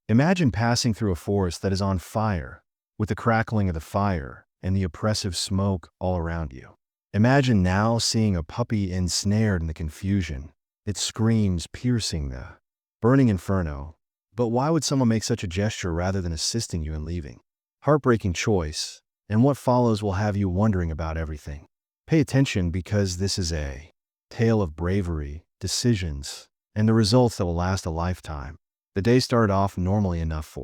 Imagine passing through a forest that is on fire, with the crackling of the fire and the oppressive smoke all around you. Imagine now seeing a puppy ensnared in the confusion, its screams piercing the burning inferno. But why would someone make such a gesture rather than assisting you in leaving? Heartbreaking choice, and what follows will have you wondering about everything. Pay attention, because this is a tale of bravery, decisions, and the results that will last a lifetime. The day started off normally enough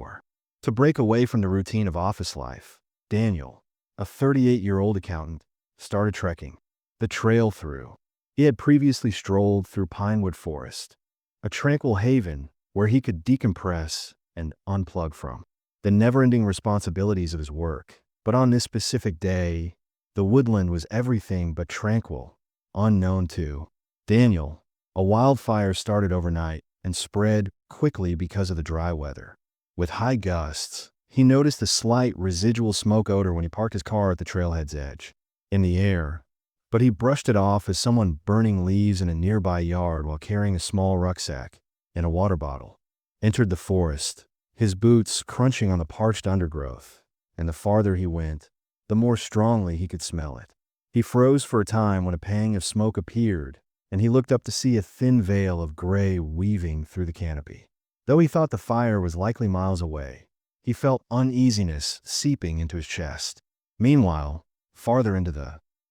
to break away from the routine of office life. Daniel, a 38-year-old accountant, started trekking the trail through. He had previously strolled through Pinewood Forest, a tranquil haven where he could decompress and unplug from the never-ending responsibilities of his work. But on this specific day, the woodland was everything but tranquil. Unknown to Daniel, a wildfire started overnight and spread quickly because of the dry weather. With high gusts, he noticed a slight residual smoke odor when he parked his car at the trailhead's edge. In the air, but he brushed it off as someone burning leaves in a nearby yard while carrying a small rucksack and a water bottle entered the forest, his boots crunching on the parched undergrowth, and the farther he went, the more strongly he could smell it. He froze for a time when a pang of smoke appeared, and he looked up to see a thin veil of gray weaving through the canopy. Though he thought the fire was likely miles away, he felt uneasiness seeping into his chest. Meanwhile, farther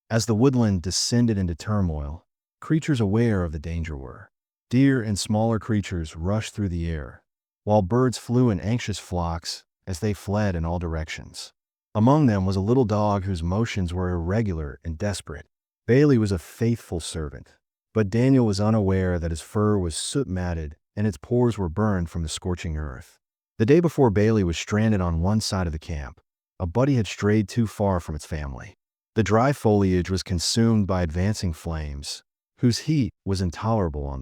as the woodland descended into turmoil, creatures aware of the danger were. Deer and smaller creatures rushed through the air, while birds flew in anxious flocks as they fled in all directions. Among them was a little dog whose motions were irregular and desperate. Bailey was a faithful servant, but Daniel was unaware that his fur was soot-matted and its pores were burned from the scorching earth. The day before, Bailey was stranded on one side of the camp. A buddy had strayed too far from its family. The dry foliage was consumed by advancing flames, whose heat was intolerable on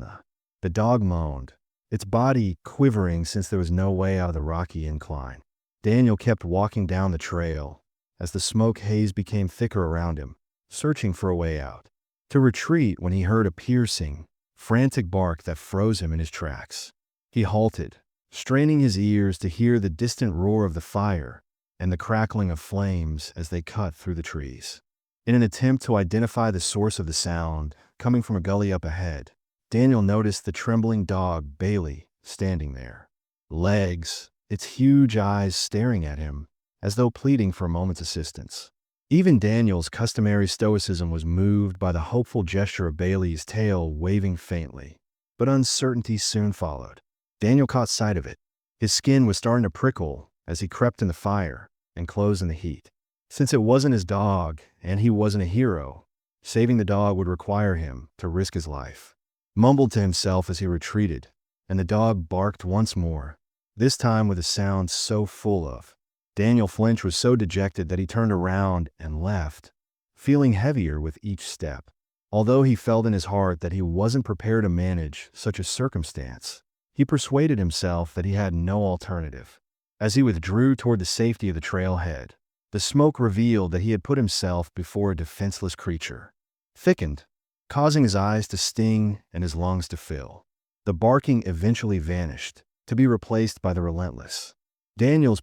the dog moaned, its body quivering since there was no way out of the rocky incline. Daniel kept walking down the trail as the smoke haze became thicker around him, searching for a way out. To retreat when he heard a piercing, frantic bark that froze him in his tracks. He halted, straining his ears to hear the distant roar of the fire and the crackling of flames as they cut through the trees. In an attempt to identify the source of the sound, coming from a gully up ahead, Daniel noticed the trembling dog, Bailey, standing there. Legs, its huge eyes staring at him, as though pleading for a moment's assistance. Even Daniel's customary stoicism was moved by the hopeful gesture of Bailey's tail waving faintly. But uncertainty soon followed. Daniel caught sight of it. His skin was starting to prickle as he crept in the fire and closed in the heat. Since it wasn't his dog, and he wasn't a hero, saving the dog would require him to risk his life. Mumbled to himself as he retreated, and the dog barked once more, this time with a sound so full of. Daniel Flinch was so dejected that he turned around and left, feeling heavier with each step. Although he felt in his heart that he wasn't prepared to manage such a circumstance, he persuaded himself that he had no alternative. As he withdrew toward the safety of the trailhead, the smoke revealed that he had put himself before a defenseless creature. Thickened, causing his eyes to sting and his lungs to fill. The barking eventually vanished, to be replaced by the relentless. Daniel's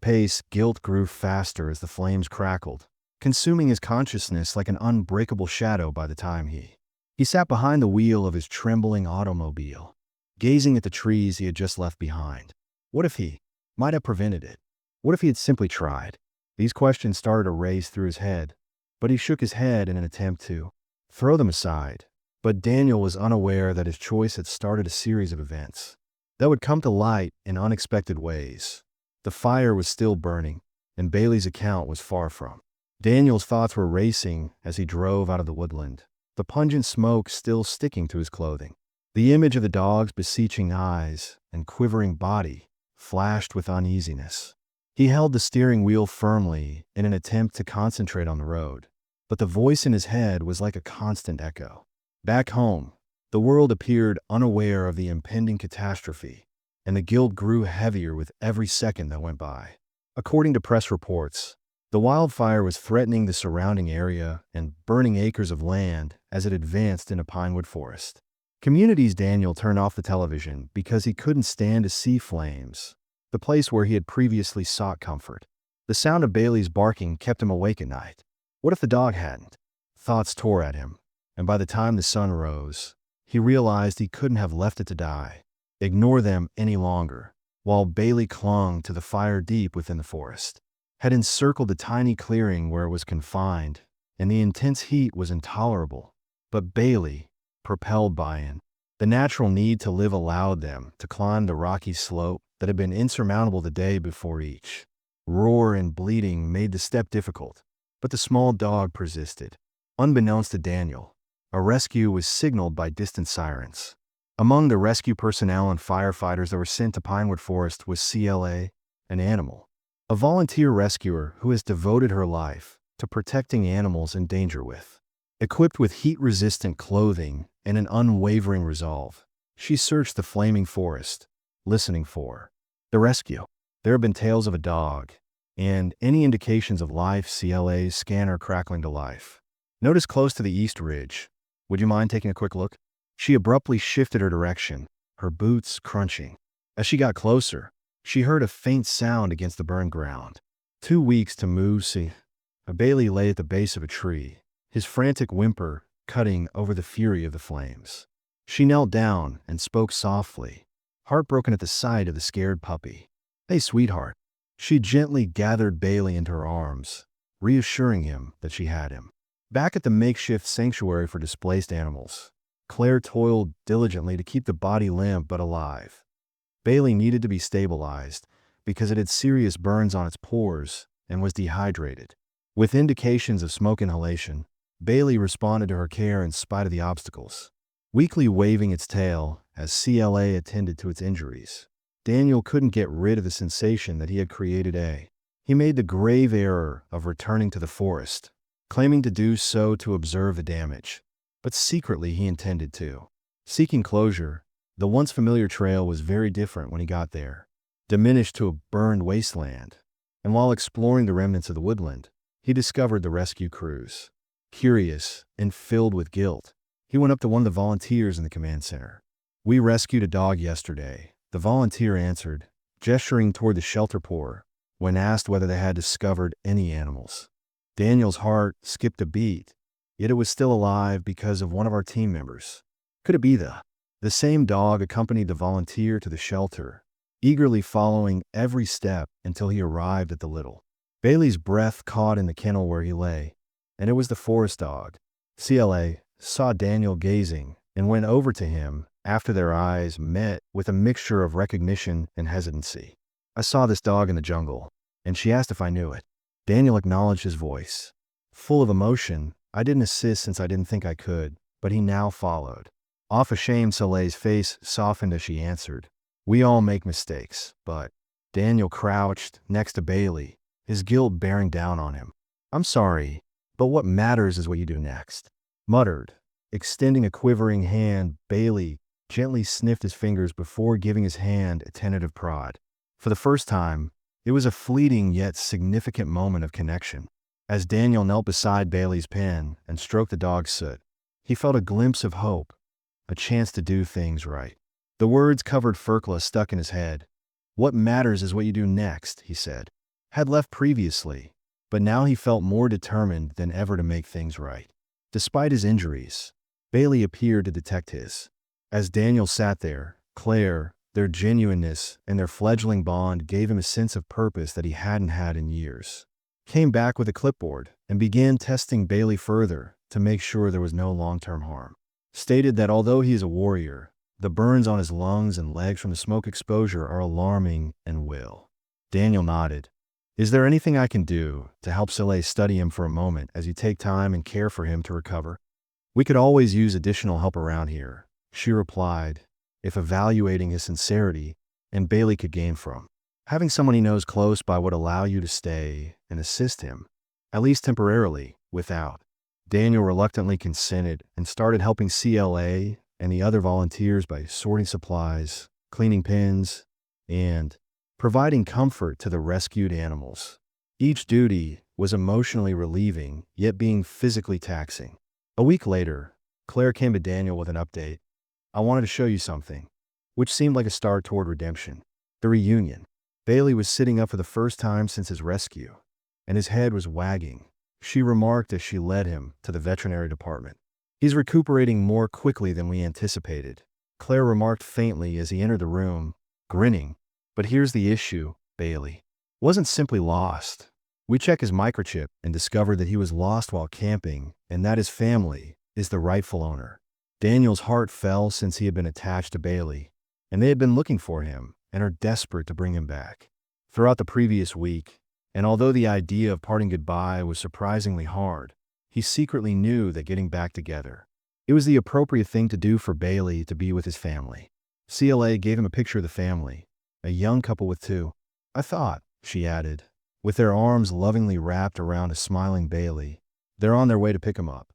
guilt grew faster as the flames crackled, consuming his consciousness like an unbreakable shadow by the time he sat behind the wheel of his trembling automobile, gazing at the trees he had just left behind. What if he might have prevented it? What if he had simply tried? These questions started to race through his head, but he shook his head in an attempt to throw them aside. But Daniel was unaware that his choice had started a series of events that would come to light in unexpected ways. The fire was still burning, and Bailey's account was far from. Daniel's thoughts were racing as he drove out of the woodland, the pungent smoke still sticking to his clothing. The image of the dog's beseeching eyes and quivering body flashed with uneasiness. He held the steering wheel firmly in an attempt to concentrate on the road, but the voice in his head was like a constant echo. Back home, the world appeared unaware of the impending catastrophe, and the guilt grew heavier with every second that went by. According to press reports, the wildfire was threatening the surrounding area and burning acres of land as it advanced into Pinewood Forest. Communities. Daniel turned off the television because he couldn't stand to see flames, the place where he had previously sought comfort. The sound of Bailey's barking kept him awake at night. What if the dog hadn't? Thoughts tore at him, and by the time the sun rose, he realized he couldn't have left it to die, ignore them any longer, while Bailey clung to the fire deep within the forest, had encircled the tiny clearing where it was confined, and the intense heat was intolerable. But Bailey, propelled by it, the natural need to live allowed them to climb the rocky slope that had been insurmountable the day before. Each roar and bleating made the step difficult, but the small dog persisted. Unbeknownst to Daniel, a rescue was signaled by distant sirens. Among the rescue personnel and firefighters that were sent to Pinewood Forest was CLA, an animal, a volunteer rescuer who has devoted her life to protecting animals in danger with. Equipped with heat-resistant clothing and an unwavering resolve, she searched the flaming forest, listening for the rescue. There have been tales of a dog, and any indications of life. CLA's scanner crackling to life. Notice close to the east ridge. Would you mind taking a quick look? She abruptly shifted her direction, her boots crunching. As she got closer, she heard a faint sound against the burned ground. 2 weeks to move. Bailey lay at the base of a tree, his frantic whimper cutting over the fury of the flames. She knelt down and spoke softly, heartbroken at the sight of the scared puppy. "Hey, sweetheart." She gently gathered Bailey into her arms, reassuring him that she had him. Back at the makeshift sanctuary for displaced animals, Claire toiled diligently to keep the body limp but alive. Bailey needed to be stabilized because it had serious burns on its pores and was dehydrated. With indications of smoke inhalation, Bailey responded to her care in spite of the obstacles, weakly waving its tail as CLA attended to its injuries. Daniel couldn't get rid of the sensation that he had created. He made the grave error of returning to the forest, claiming to do so to observe the damage, but secretly he intended to. Seeking closure, the once familiar trail was very different when he got there, diminished to a burned wasteland, and while exploring the remnants of the woodland, he discovered the rescue crews. Curious and filled with guilt, he went up to one of the volunteers in the command center. "We rescued a dog yesterday," the volunteer answered, gesturing toward the shelter pour when asked whether they had discovered any animals. Daniel's heart skipped a beat, yet it was still alive because of one of our team members. Could it be the same dog accompanied the volunteer to the shelter, eagerly following every step until he arrived at the little. Bailey's breath caught in the kennel where he lay, and it was the forest dog. CLA saw Daniel gazing and went over to him after their eyes met with a mixture of recognition and hesitancy. "I saw this dog in the jungle, and she asked if I knew it." Daniel acknowledged his voice. Full of emotion, "I didn't assist since I didn't think I could, but he now followed." Off ashamed, Soleil's face softened as she answered, "We all make mistakes, but..." Daniel crouched next to Bailey, his guilt bearing down on him. "I'm sorry, but what matters is what you do next," muttered. Extending a quivering hand, Bailey gently sniffed his fingers before giving his hand a tentative prod. For the first time, it was a fleeting yet significant moment of connection. As Daniel knelt beside Bailey's pen and stroked the dog's soot, he felt a glimpse of hope, a chance to do things right. The words covered furcla stuck in his head. "What matters is what you do next," he said. Had left previously, but now he felt more determined than ever to make things right. Despite his injuries, Bailey appeared to detect his. As Daniel sat there, Claire, their genuineness and their fledgling bond gave him a sense of purpose that he hadn't had in years. Came back with a clipboard and began testing Bailey further to make sure there was no long-term harm. Stated that although he is a warrior, the burns on his lungs and legs from the smoke exposure are alarming and will. Daniel nodded. "Is there anything I can do to help Soleil study him for a moment as you take time and care for him to recover?" "We could always use additional help around here," she replied, if evaluating his sincerity and Bailey could gain from. "Having someone he knows close by would allow you to stay and assist him, at least temporarily, without." Daniel reluctantly consented and started helping CLA and the other volunteers by sorting supplies, cleaning pens, and providing comfort to the rescued animals. Each duty was emotionally relieving, yet being physically taxing. A week later, Claire came to Daniel with an update. "I wanted to show you something," which seemed like a start toward redemption. The reunion. Bailey was sitting up for the first time since his rescue, and his head was wagging. She remarked as she led him to the veterinary department. He's recuperating more quickly than we anticipated, Claire remarked faintly as he entered the room, grinning. But here's the issue, Bailey wasn't simply lost. We checked his microchip and discovered that he was lost while camping and that his family is the rightful owner. Daniel's heart fell since he had been attached to Bailey, and they had been looking for him and are desperate to bring him back. Throughout the previous week, and although the idea of parting goodbye was surprisingly hard, he secretly knew that getting back together, it was the appropriate thing to do for Bailey to be with his family. CLA gave him a picture of the family, a young couple with two. I thought, she added, with their arms lovingly wrapped around a smiling Bailey. They're on their way to pick him up.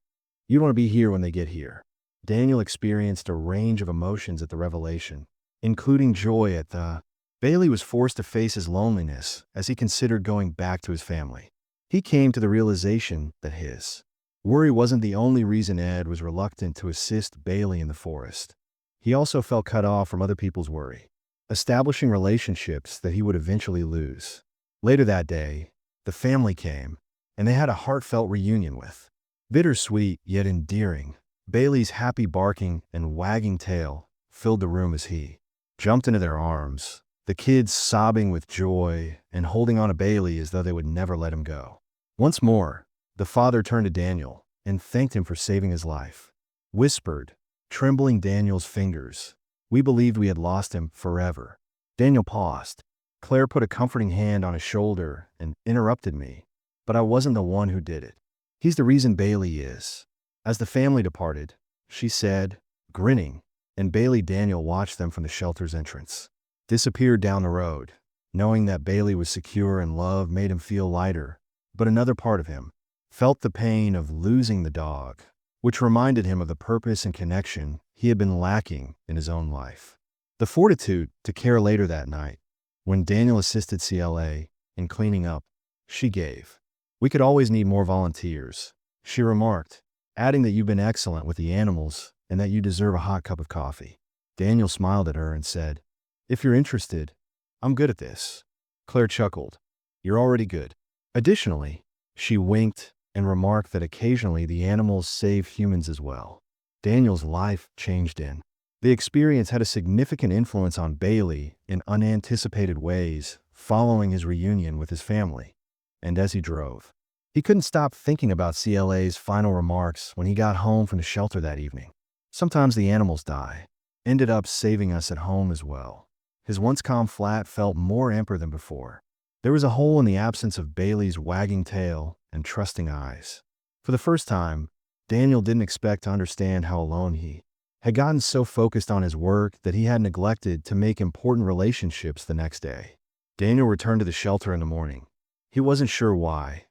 You want to be here when they get here. Daniel experienced a range of emotions at the revelation, including joy at the. Bailey was forced to face his loneliness as he considered going back to his family. He came to the realization that his worry wasn't the only reason Ed was reluctant to assist Bailey in the forest. He also felt cut off from other people's worry, establishing relationships that he would eventually lose. Later that day, the family came, and they had a heartfelt reunion with. Bittersweet yet endearing, Bailey's happy barking and wagging tail filled the room as he jumped into their arms, the kids sobbing with joy and holding on to Bailey as though they would never let him go. Once more, the father turned to Daniel and thanked him for saving his life. Whispered, trembling Daniel's fingers, "We believed we had lost him forever." Daniel paused. Claire put a comforting hand on his shoulder and interrupted me, "But I wasn't the one who did it. He's the reason Bailey is." As the family departed, she said, grinning, and Bailey Daniel watched them from the shelter's entrance. Disappeared down the road. Knowing that Bailey was secure and loved made him feel lighter, but another part of him felt the pain of losing the dog, which reminded him of the purpose and connection he had been lacking in his own life. The fortitude to care later that night, when Daniel assisted CLA in cleaning up, she gave. "We could always need more volunteers," she remarked, adding that you've been excellent with the animals and that you deserve a hot cup of coffee. Daniel smiled at her and said, "If you're interested, I'm good at this." Claire chuckled. "You're already good." Additionally, she winked and remarked that occasionally the animals save humans as well. Daniel's life changed in. The experience had a significant influence on Bailey in unanticipated ways following his reunion with his family. And as he drove, he couldn't stop thinking about CLA's final remarks when he got home from the shelter that evening. "Sometimes the animals die. Ended up saving us at home as well." His once calm flat felt more amper than before. There was a hole in the absence of Bailey's wagging tail and trusting eyes. For the first time, Daniel didn't expect to understand how alone he had gotten so focused on his work that he had neglected to make important relationships the next day. Daniel returned to the shelter in the morning. He wasn't sure why,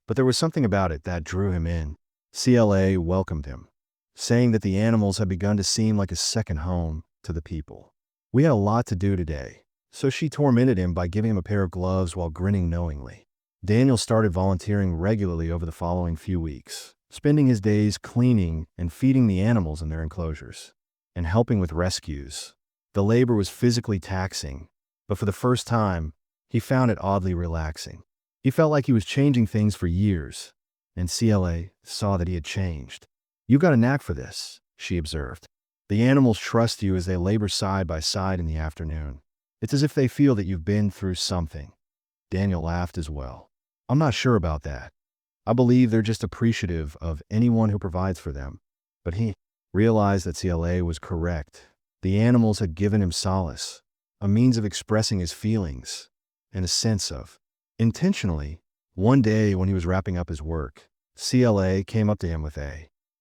but there was something about it that drew him in. CLA welcomed him, saying that the animals had begun to seem like a second home to the people. We had a lot to do today, so she tormented him by giving him a pair of gloves while grinning knowingly. Daniel started volunteering regularly over the following few weeks, spending his days cleaning and feeding the animals in their enclosures, and helping with rescues. The labor was physically taxing, but for the first time, he found it oddly relaxing. He felt like he was changing things for years, and CLA saw that he had changed. "You've got a knack for this," she observed. "The animals trust you as they labor side by side in the afternoon. It's as if they feel that you've been through something." Daniel laughed as well. "I'm not sure about that. I believe they're just appreciative of anyone who provides for them." But he realized that CLA was correct. The animals had given him solace, a means of expressing his feelings, and a sense of intentionally. One day when he was wrapping up his work, CLA came up to him with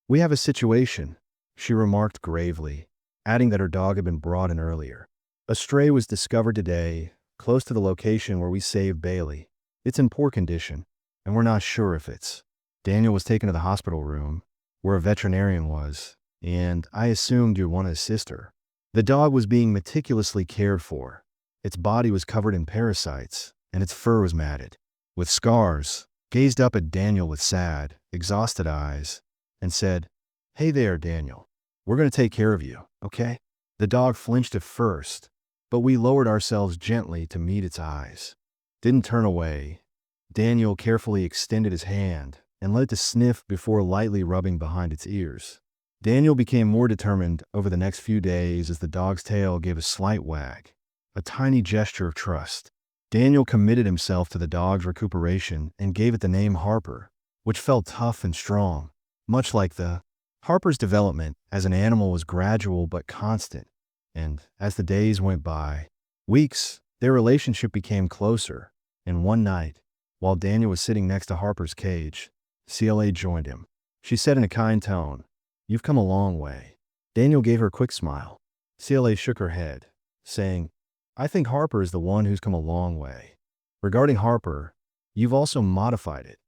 "We have a situation," she remarked gravely, adding that her dog had been brought in earlier. "A stray was discovered today, close to the location where we saved Bailey. It's in poor condition, and we're not sure if it's." Daniel was taken to the hospital room, where a veterinarian was, and I assumed you'd want to assist her. The dog was being meticulously cared for. Its body was covered in parasites, and its fur was matted. With scars, gazed up at Daniel with sad, exhausted eyes, and said, "Hey there, Daniel. We're going to take care of you, okay?" The dog flinched at first, but we lowered ourselves gently to meet its eyes. Didn't turn away. Daniel carefully extended his hand and let it to sniff before lightly rubbing behind its ears. Daniel became more determined over the next few days as the dog's tail gave a slight wag, a tiny gesture of trust. Daniel committed himself to the dog's recuperation and gave it the name Harper, which felt tough and strong, much like the Harper's development as an animal was gradual but constant, and as the days went by, weeks, their relationship became closer, and one night, while Daniel was sitting next to Harper's cage, CLA joined him. She said in a kind tone, "You've come a long way." Daniel gave her a quick smile. CLA shook her head, saying, "I think Harper is the one who's come a long way. Regarding Harper, you've also modified it.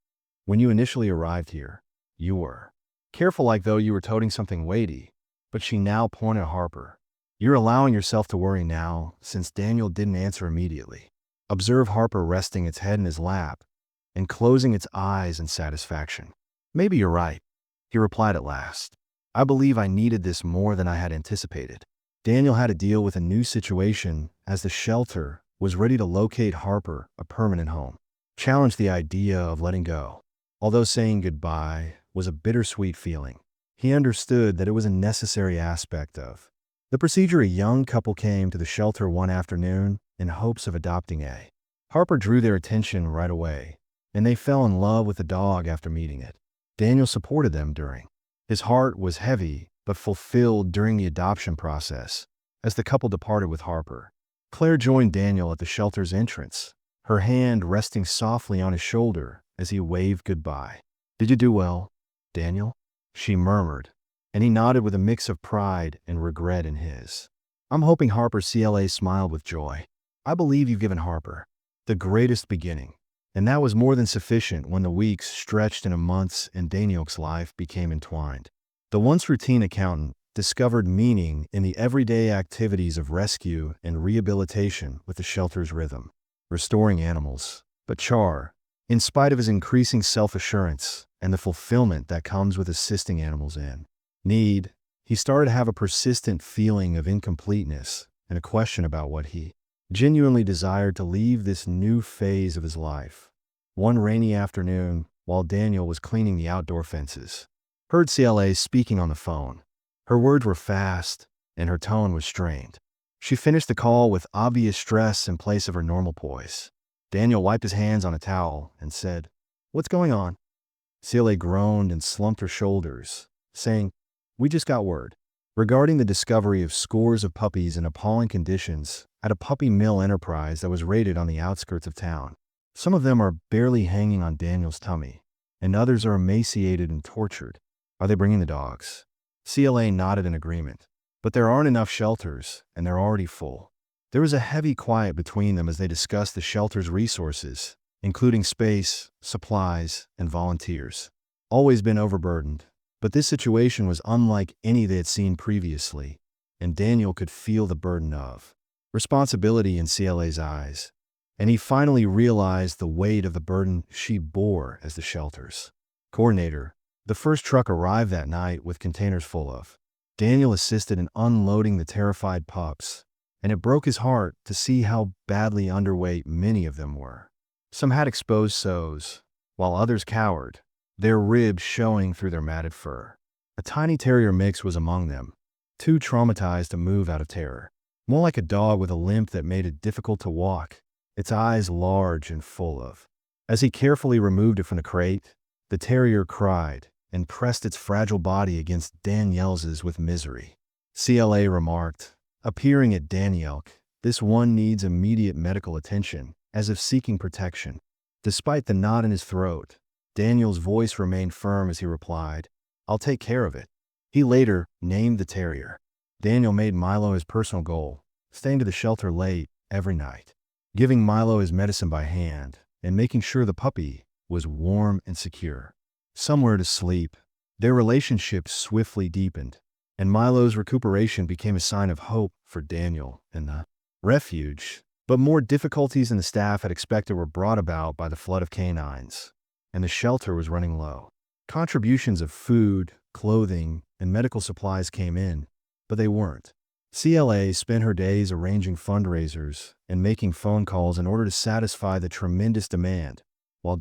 When you initially arrived here, you were careful like though you were toting something weighty, but she now pointed at Harper. You're allowing yourself to worry now since Daniel didn't answer immediately. Observe Harper resting its head in his lap and closing its eyes in satisfaction. Maybe you're right," he replied at last. "I believe I needed this more than I had anticipated." Daniel had to deal with a new situation as the shelter was ready to locate Harper a permanent home. Challenged the idea of letting go. Although saying goodbye was a bittersweet feeling, he understood that it was a necessary aspect of the procedure. A young couple came to the shelter one afternoon in hopes of adopting a Harper drew their attention right away, and they fell in love with the dog after meeting it. Daniel supported them during. His heart was heavy but fulfilled during the adoption process as the couple departed with Harper. Claire joined Daniel at the shelter's entrance, her hand resting softly on his shoulder as he waved goodbye. "Did you do well, Daniel?" she murmured, and he nodded with a mix of pride and regret in his. "I'm hoping Harper." CLA smiled with joy. "I believe you've given Harper the greatest beginning." And that was more than sufficient when the weeks stretched into months and Daniel's life became entwined. The once routine accountant discovered meaning in the everyday activities of rescue and rehabilitation with the shelter's rhythm, restoring animals. But Char, in spite of his increasing self-assurance and the fulfillment that comes with assisting animals in need, he started to have a persistent feeling of incompleteness and a question about what he genuinely desired to leave this new phase of his life. One rainy afternoon, while Daniel was cleaning the outdoor fences, heard CLA speaking on the phone. Her words were fast, and her tone was strained. She finished the call with obvious stress in place of her normal poise. Daniel wiped his hands on a towel and said, "What's going on?" CLA groaned and slumped her shoulders, saying, "We just got word regarding the discovery of scores of puppies in appalling conditions at a puppy mill enterprise that was raided on the outskirts of town. Some of them are barely hanging on Daniel's tummy, and others are emaciated and tortured. Are they bringing the dogs?" CLA nodded in agreement. "But there aren't enough shelters, and they're already full." There was a heavy quiet between them as they discussed the shelter's resources, including space, supplies, and volunteers. Always been overburdened, but this situation was unlike any they had seen previously, and Daniel could feel the burden of responsibility in CLA's eyes, and he finally realized the weight of the burden she bore as the shelter's coordinator. The first truck arrived that night with containers full of. Daniel assisted in unloading the terrified pups, and it broke his heart to see how badly underweight many of them were. Some had exposed sows, while others cowered, their ribs showing through their matted fur. A tiny terrier mix was among them, too traumatized to move out of terror. More like a dog with a limp that made it difficult to walk, its eyes large and full of. As he carefully removed it from the crate, the terrier cried and pressed its fragile body against Danielle's with misery. CLA remarked, appearing at Danielle, "This one needs immediate medical attention," as if seeking protection. Despite the knot in his throat, Daniel's voice remained firm as he replied, "I'll take care of it." He later named the terrier. Daniel made Milo his personal goal, staying to the shelter late every night, giving Milo his medicine by hand, and making sure the puppy was warm and secure. Somewhere to sleep. Their relationship swiftly deepened, and Milo's recuperation became a sign of hope for Daniel and the refuge. But more difficulties than the staff had expected were brought about by the flood of canines, and the shelter was running low. Contributions of food, clothing, and medical supplies came in, but they weren't CLA spent her days arranging fundraisers and making phone calls in order to satisfy the tremendous demand, while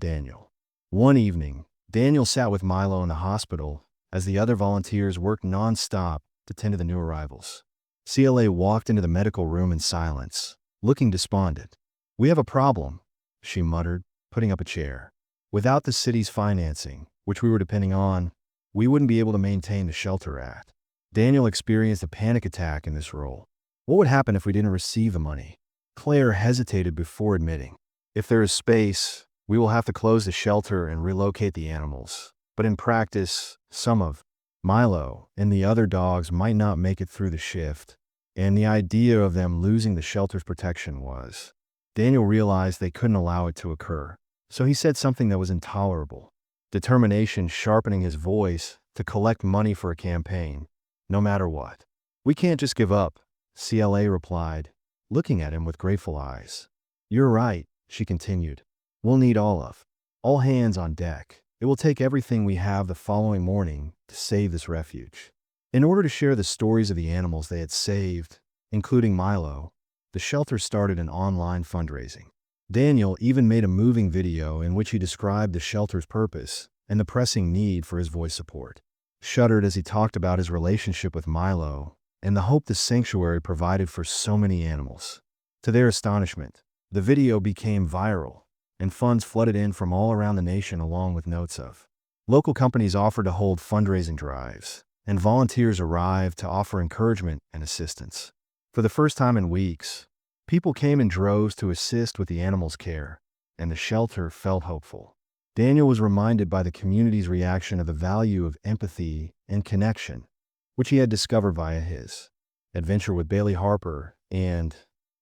One evening, Daniel sat with Milo in the hospital as the other volunteers worked nonstop to tend to the new arrivals. CLA walked into the medical room in silence, looking despondent. "We have a problem," she muttered, putting up a chair. "Without the city's financing, which we were depending on, we wouldn't be able to maintain the shelter act." Daniel experienced a panic attack in this role. What would happen if we didn't receive the money? Claire hesitated before admitting, "If there is space, we will have to close the shelter and relocate the animals. But in practice, some of Milo and the other dogs might not make it through the shift, and the idea of them losing the shelter's protection was." Daniel realized they couldn't allow it to occur, so he said something that was intolerable, determination sharpening his voice to collect money for a campaign, no matter what. "We can't just give up," CLA replied, looking at him with grateful eyes. "You're right," she continued. "We'll need all hands on deck. It will take everything we have the following morning to save this refuge." In order to share the stories of the animals they had saved, including Milo, the shelter started an online fundraising. Daniel even made a moving video in which he described the shelter's purpose and the pressing need for his voice support. Shuddered as he talked about his relationship with Milo and the hope the sanctuary provided for so many animals. To their astonishment, the video became viral, and funds flooded in from all around the nation along with notes of. Local companies offered to hold fundraising drives, and volunteers arrived to offer encouragement and assistance. For the first time in weeks, people came in droves to assist with the animals' care, and the shelter felt hopeful. Daniel was reminded by the community's reaction of the value of empathy and connection, which he had discovered via his adventure with Bailey Harper and,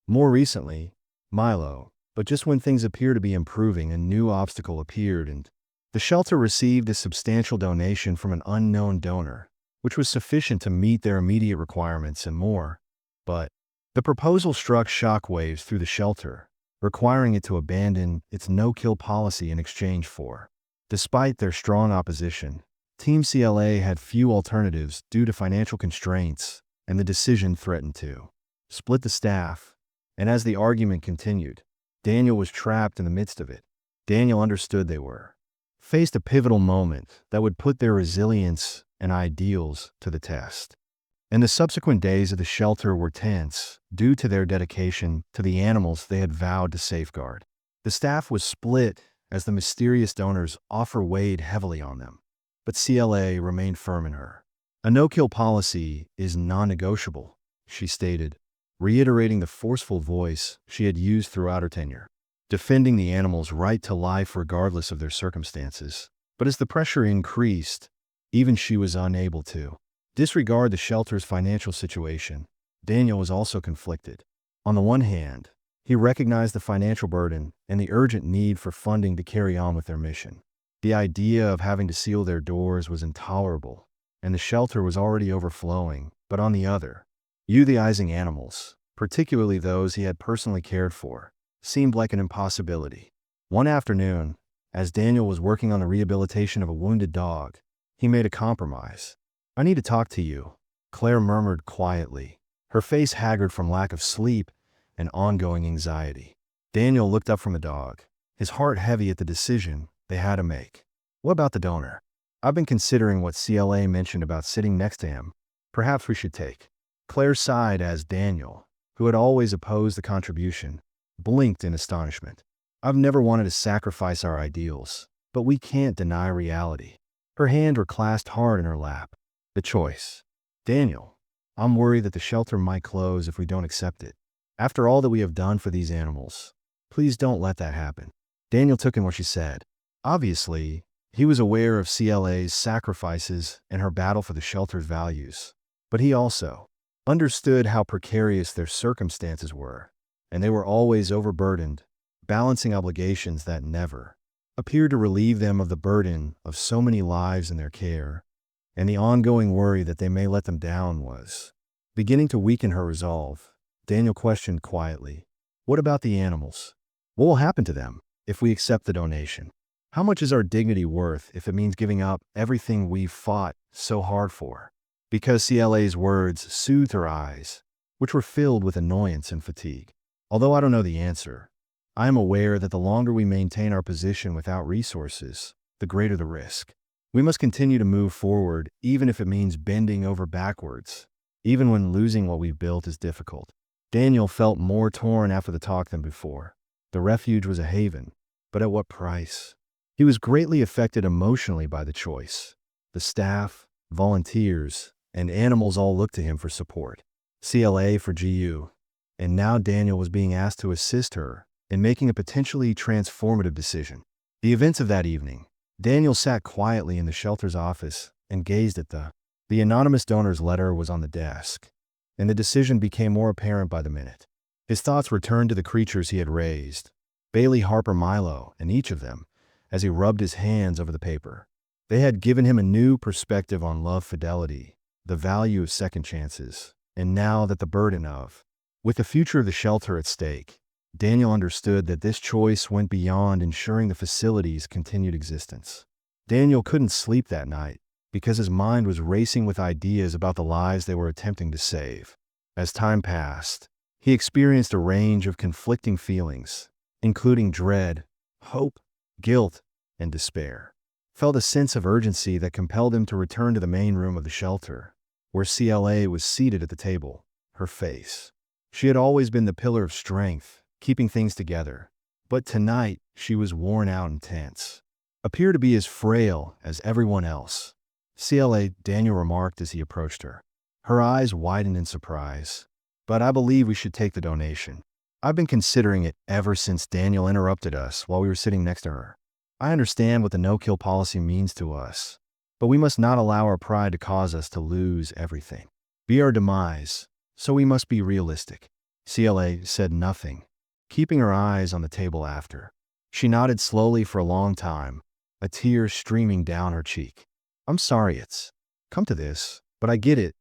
more recently, Milo. But just when things appeared to be improving, a new obstacle appeared, and the shelter received a substantial donation from an unknown donor, which was sufficient to meet their immediate requirements and more. But the proposal struck shockwaves through the shelter, requiring it to abandon its no-kill policy in exchange for. Despite their strong opposition, Team CLA had few alternatives due to financial constraints, and the decision threatened to split the staff. And as the argument continued, Daniel was trapped in the midst of it. Daniel understood they faced a pivotal moment that would put their resilience and ideals to the test. And the subsequent days of the shelter were tense due to their dedication to the animals they had vowed to safeguard. The staff was split as the mysterious donor's offer weighed heavily on them. But CLA remained firm in her. "A no-kill policy is non-negotiable," she stated, reiterating the forceful voice she had used throughout her tenure, defending the animals' right to life regardless of their circumstances. But as the pressure increased, even she was unable to disregard the shelter's financial situation. Daniel was also conflicted. On the one hand, he recognized the financial burden and the urgent need for funding to carry on with their mission. The idea of having to seal their doors was intolerable, and the shelter was already overflowing. But on the other, euthanizing animals, particularly those he had personally cared for, seemed like an impossibility. One afternoon, as Daniel was working on the rehabilitation of a wounded dog, he made a compromise. "I need to talk to you," Claire murmured quietly, her face haggard from lack of sleep and ongoing anxiety. Daniel looked up from the dog, his heart heavy at the decision they had to make. "What about the donor? I've been considering what CLA mentioned about sitting next to him. Perhaps we should take." Claire sighed as Daniel, who had always opposed the contribution, blinked in astonishment. "I've never wanted to sacrifice our ideals, but we can't deny reality." Her hands were clasped hard in her lap. "The choice. Daniel, I'm worried that the shelter might close if we don't accept it. After all that we have done for these animals, please don't let that happen." Daniel took in what she said. Obviously, he was aware of CLA's sacrifices and her battle for the shelter's values, but he also understood how precarious their circumstances were, and they were always overburdened, balancing obligations that never appeared to relieve them of the burden of so many lives in their care, and the ongoing worry that they may let them down was beginning to weaken her resolve. Daniel questioned quietly, "What about the animals? What will happen to them if we accept the donation? How much is our dignity worth if it means giving up everything we've fought so hard for?" Because CLA's words soothed her eyes, which were filled with annoyance and fatigue. Although I don't know the answer, I am aware that the longer we maintain our position without resources, the greater the risk. We must continue to move forward, even if it means bending over backwards, even when losing what we've built is difficult. Daniel felt more torn after the talk than before. The refuge was a haven, but at what price? He was greatly affected emotionally by the choice. The staff, volunteers, and animals all looked to him for support. CLA for GU. And now Daniel was being asked to assist her in making a potentially transformative decision. The events of that evening. Daniel sat quietly in the shelter's office and gazed at the anonymous donor's letter was on the desk, and the decision became more apparent by the minute. His thoughts returned to the creatures he had raised, Bailey, Harper, Milo, and each of them, as he rubbed his hands over the paper. They had given him a new perspective on love, fidelity, the value of second chances, and now that the burden of, with the future of the shelter at stake, Daniel understood that this choice went beyond ensuring the facility's continued existence. Daniel couldn't sleep that night because his mind was racing with ideas about the lives they were attempting to save. As time passed, he experienced a range of conflicting feelings, including dread, hope, guilt, and despair. Felt a sense of urgency that compelled him to return to the main room of the shelter, where CLA was seated at the table, her face. She had always been the pillar of strength, keeping things together, but tonight she was worn out and tense. Appeared to be as frail as everyone else. CLA, Daniel remarked as he approached her. Her eyes widened in surprise. But I believe we should take the donation. I've been considering it ever since Daniel interrupted us while we were sitting next to her. I understand what the no-kill policy means to us, but we must not allow our pride to cause us to lose everything. Be our demise, so we must be realistic. CLA said nothing, keeping her eyes on the table after. She nodded slowly for a long time, a tear streaming down her cheek. I'm sorry it's come to this, but I get it.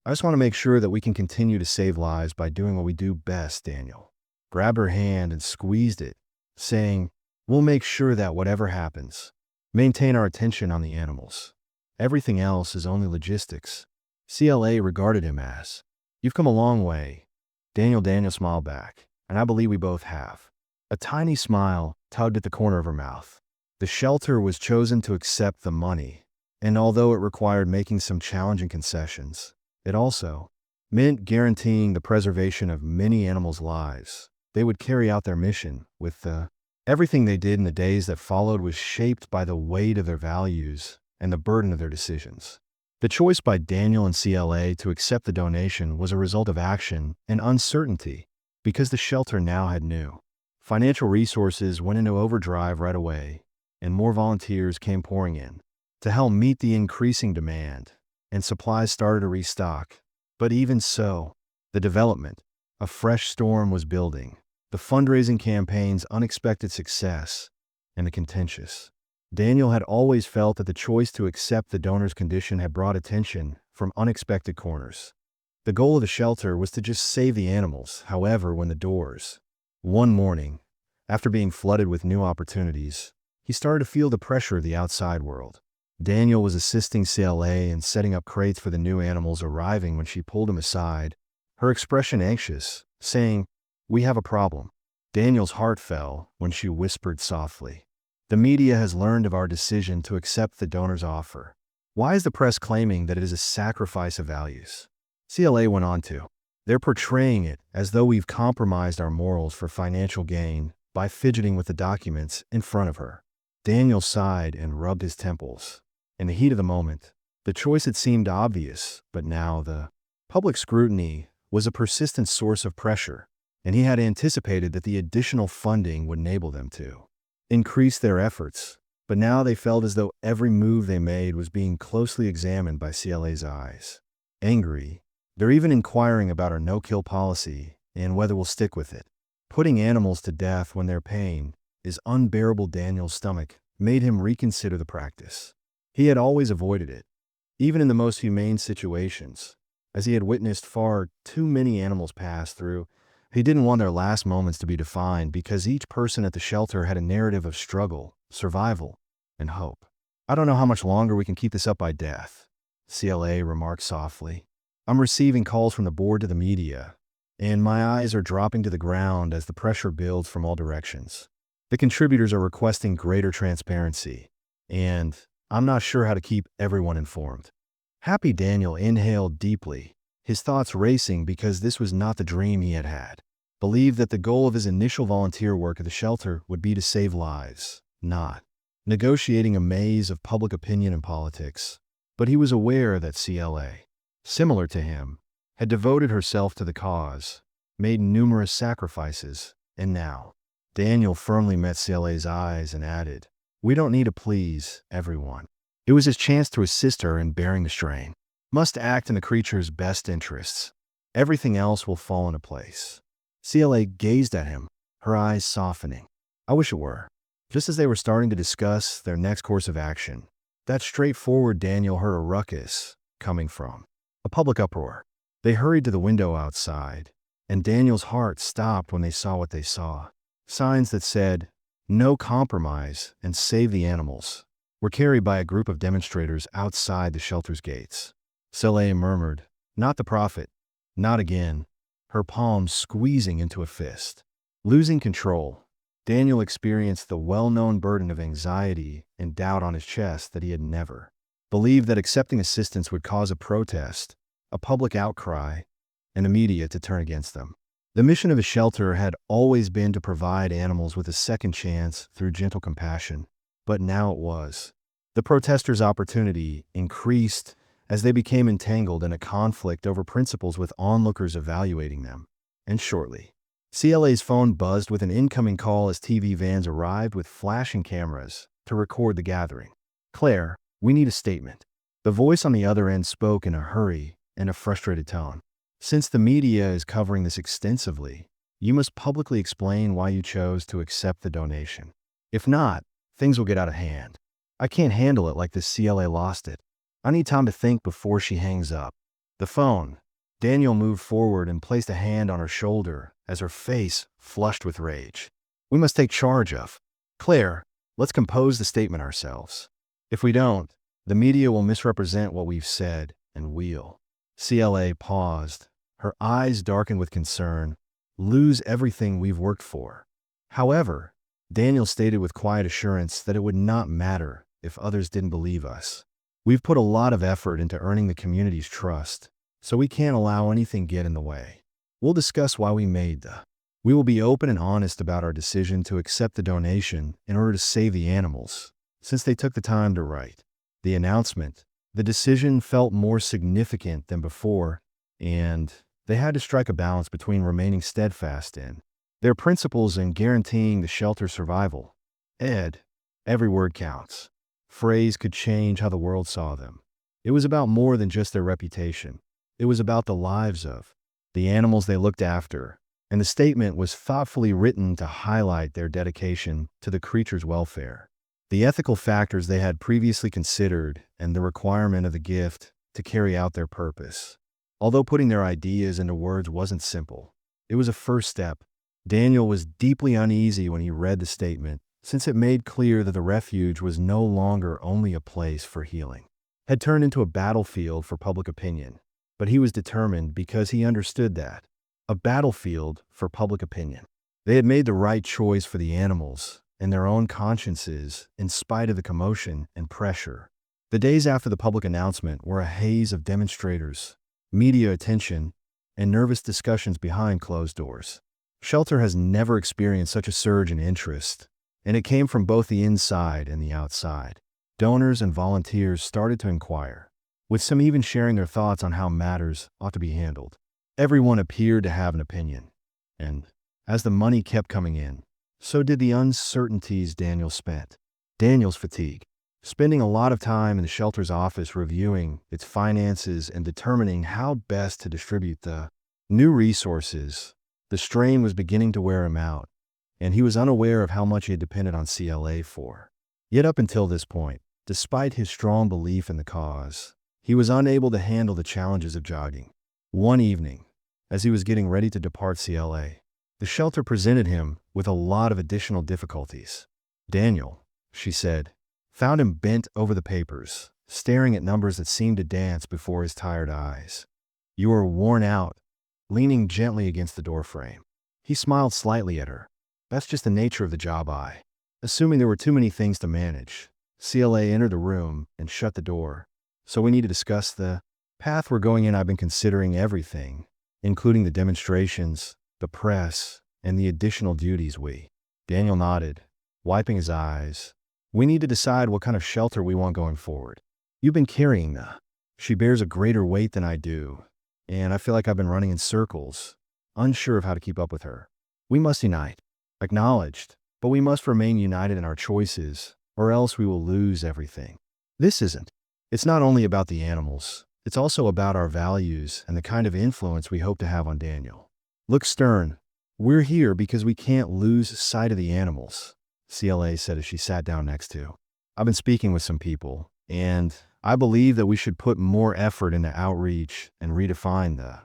I just want to make sure that we can continue to save lives by doing what we do best, Daniel. Grabbed her hand and squeezed it, saying, we'll make sure that whatever happens, maintain our attention on the animals. Everything else is only logistics. CLA regarded him as, you've come a long way. Daniel smiled back, and I believe we both have. A tiny smile tugged at the corner of her mouth. The shelter was chosen to accept the money, and although it required making some challenging concessions, it also meant guaranteeing the preservation of many animals' lives. They would carry out their mission with everything they did in the days that followed was shaped by the weight of their values and the burden of their decisions. The choice by Daniel and CLA to accept the donation was a result of action and uncertainty because the shelter now had new financial resources went into overdrive right away, and more volunteers came pouring in to help meet the increasing demand, and supplies started to restock. But even so, the development, a fresh storm was building, the fundraising campaign's unexpected success, and the contentious. Daniel had always felt that the choice to accept the donor's condition had brought attention from unexpected corners. The goal of the shelter was to just save the animals. However, when the doors, one morning, after being flooded with new opportunities, he started to feel the pressure of the outside world. Daniel was assisting CLA in setting up crates for the new animals arriving when she pulled him aside, her expression anxious, saying, we have a problem. Daniel's heart fell when she whispered softly, the media has learned of our decision to accept the donor's offer. Why is the press claiming that it is a sacrifice of values? CLA went on to, they're portraying it as though we've compromised our morals for financial gain by fidgeting with the documents in front of her. Daniel sighed and rubbed his temples. In the heat of the moment, the choice had seemed obvious, but now the public scrutiny was a persistent source of pressure, and he had anticipated that the additional funding would enable them to increase their efforts. But now they felt as though every move they made was being closely examined by CLA's eyes. Angry, they're even inquiring about our no-kill policy and whether we'll stick with it. Putting animals to death when they're pain is unbearable. Daniel's stomach made him reconsider the practice. He had always avoided it, even in the most humane situations, as he had witnessed far too many animals pass through. He didn't want their last moments to be defined because each person at the shelter had a narrative of struggle, survival, and hope. I don't know how much longer we can keep this up by death, CLA remarked softly. I'm receiving calls from the board to the media, and my eyes are dropping to the ground as the pressure builds from all directions. The contributors are requesting greater transparency, and I'm not sure how to keep everyone informed. Happy Daniel inhaled deeply, his thoughts racing because this was not the dream he had had. Believed that the goal of his initial volunteer work at the shelter would be to save lives, not negotiating a maze of public opinion and politics. But he was aware that CLA, similar to him, had devoted herself to the cause, made numerous sacrifices, and now, Daniel firmly met CLA's eyes and added, "We don't need to please everyone." It was his chance to assist her in bearing the strain. Must act in the creature's best interests. Everything else will fall into place. CLA gazed at him, her eyes softening. I wish it were. Just as they were starting to discuss their next course of action, that straightforward Daniel heard a ruckus coming from a public uproar. They hurried to the window outside, and Daniel's heart stopped when they saw what they saw. Signs that said, "No compromise" and "Save the animals" were carried by a group of demonstrators outside the shelter's gates. Celia murmured, "Not the prophet. Not again," her palms squeezing into a fist. Losing control, Daniel experienced the well-known burden of anxiety and doubt on his chest that he had never believed that accepting assistance would cause a protest, a public outcry, and the media to turn against them. The mission of a shelter had always been to provide animals with a second chance through gentle compassion, but now it was. The protesters' opportunity increased as they became entangled in a conflict over principles with onlookers evaluating them. And shortly, CLA's phone buzzed with an incoming call as TV vans arrived with flashing cameras to record the gathering. "Claire, we need a statement." The voice on the other end spoke in a hurry and a frustrated tone. "Since the media is covering this extensively, you must publicly explain why you chose to accept the donation. If not, things will get out of hand. I can't handle it like this. CLA lost it. I need time to think before she hangs up." The phone. Daniel moved forward and placed a hand on her shoulder as her face flushed with rage. "We must take charge of. Claire, let's compose the statement ourselves. If we don't, the media will misrepresent what we've said, and we'll." CLA paused, her eyes darkened with concern, "lose everything we've worked for." However, Daniel stated with quiet assurance that it would not matter if others didn't believe us. "We've put a lot of effort into earning the community's trust, so we can't allow anything get in the way. We'll discuss why we made the. We will be open and honest about our decision to accept the donation in order to save the animals, since they took the time to write the announcement. The decision felt more significant than before, and they had to strike a balance between remaining steadfast in their principles and guaranteeing the shelter's survival. Every word counts. Phrase could change how the world saw them. It was about more than just their reputation. It was about the lives of the animals they looked after, and the statement was thoughtfully written to highlight their dedication to the creature's welfare, the ethical factors they had previously considered, and the requirement of the gift to carry out their purpose. Although putting their ideas into words wasn't simple, it was a first step. Daniel was deeply uneasy when he read the statement, since it made clear that the refuge was no longer only a place for healing. It had turned into a battlefield for public opinion. But he was determined because he understood that. A battlefield for public opinion. They had made the right choice for the animals and their own consciences in spite of the commotion and pressure. The days after the public announcement were a haze of demonstrators, media attention, and nervous discussions behind closed doors. Shelter has never experienced such a surge in interest, and it came from both the inside and the outside. Donors and volunteers started to inquire, with some even sharing their thoughts on how matters ought to be handled. Everyone appeared to have an opinion, and as the money kept coming in, so did the uncertainties Daniel spent. Daniel's fatigue, spending a lot of time in the shelter's office reviewing its finances and determining how best to distribute the new resources. The strain was beginning to wear him out, and he was unaware of how much he had depended on CLA for. Yet up until this point, despite his strong belief in the cause, he was unable to handle the challenges of jogging. One evening, as he was getting ready to depart CLA, the shelter presented him with a lot of additional difficulties. "Daniel," she said, found him bent over the papers, staring at numbers that seemed to dance before his tired eyes. "You are worn out. leaning gently against the doorframe. He smiled slightly at her. That's just the nature of the job. Assuming there were too many things to manage, CLA entered the room and shut the door. So we need to discuss the path we're going in. I've been considering everything, including the demonstrations, the press, and the additional duties Daniel nodded, wiping his eyes. We need to decide what kind of shelter we want going forward. You've been carrying the. She bears a greater weight than I do, and I feel like I've been running in circles, unsure of how to keep up with her. We must unite. Acknowledged, but we must remain united in our choices, or else we will lose everything. It's not only about the animals, it's also about our values and the kind of influence we hope to have on Daniel. Look, Stern, we're here because we can't lose sight of the animals, CLA said as she sat down next to. I've been speaking with some people, and I believe that we should put more effort into outreach and redefine the.